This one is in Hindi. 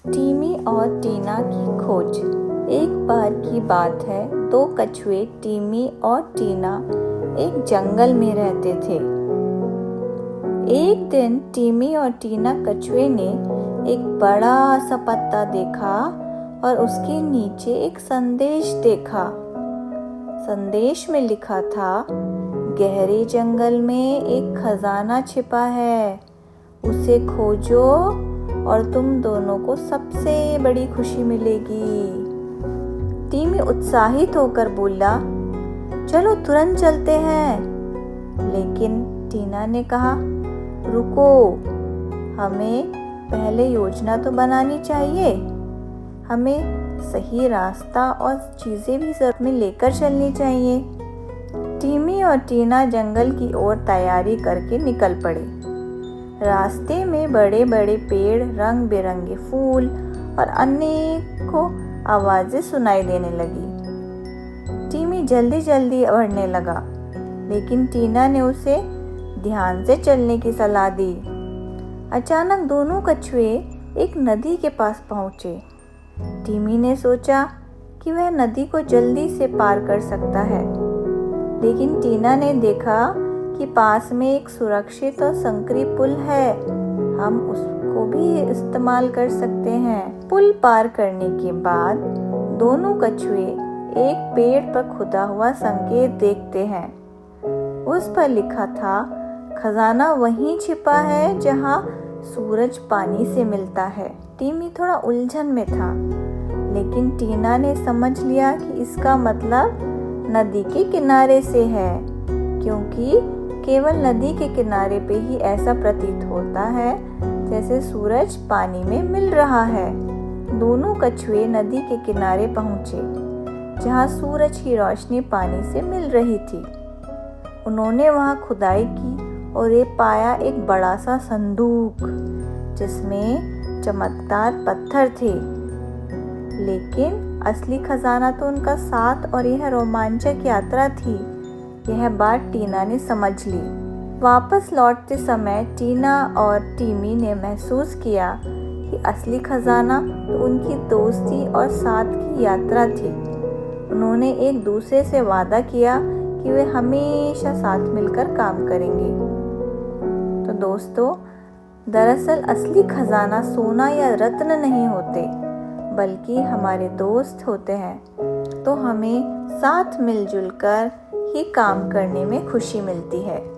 टीमी और टीना की खोज। एक बार की बात है, दो कछुए टीमी और टीना एक जंगल में रहते थे। एक दिन टीमी और टीना कछुए ने एक बड़ा सा पत्ता देखा और उसके नीचे एक संदेश देखा। संदेश में लिखा था, गहरे जंगल में एक खजाना छिपा है, उसे खोजो और तुम दोनों को सबसे बड़ी खुशी मिलेगी। टीमी उत्साहित होकर बोला, चलो तुरंत चलते हैं। लेकिन टीना ने कहा, रुको, हमें पहले योजना तो बनानी चाहिए। हमें सही रास्ता और चीजें भी साथ में लेकर चलनी चाहिए। टीमी और टीना जंगल की ओर तैयारी करके निकल पड़े। रास्ते में बड़े बड़े पेड़, रंग बिरंगे फूल और अनेकों आवाजें सुनाई देने लगी। टीमी जल्दी जल्दी बढ़ने लगा, लेकिन टीना ने उसे ध्यान से चलने की सलाह दी। अचानक दोनों कछुए एक नदी के पास पहुंचे। टीमी ने सोचा कि वह नदी को जल्दी से पार कर सकता है, लेकिन टीना ने देखा कि पास में एक सुरक्षित और संकरी पुल है, हम उसको भी इस्तेमाल कर सकते हैं। पुल पार करने के बाद दोनों कछुए एक पेड़ पर खुदा हुआ संकेत देखते हैं। उस पर लिखा था, खजाना वहीं छिपा है जहां सूरज पानी से मिलता है। टीमी थोड़ा उलझन में था, लेकिन टीना ने समझ लिया कि इसका मतलब नदी के किनारे से है, क्योंकि केवल नदी के किनारे पे ही ऐसा प्रतीत होता है जैसे सूरज पानी में मिल रहा है। दोनों कछुए नदी के किनारे पहुंचे, जहां सूरज की रोशनी पानी से मिल रही थी। उन्होंने वहां खुदाई की और ये पाया एक बड़ा सा संदूक, जिसमें चमकदार पत्थर थे। लेकिन असली खजाना तो उनका साथ और यह रोमांचक यात्रा थी। यह बात टीना ने समझ ली। वापस लौटते समय टीना और टीमी ने महसूस किया कि असली खजाना तो उनकी दोस्ती और साथ की यात्रा थी। उन्होंने एक दूसरे से वादा किया कि वे हमेशा साथ मिलकर काम करेंगे। तो दोस्तों, दरअसल असली खजाना सोना या रत्न नहीं होते, बल्कि हमारे दोस्त होते हैं। तो हमें साथ मिलजुल कर ही काम करने में खुशी मिलती है।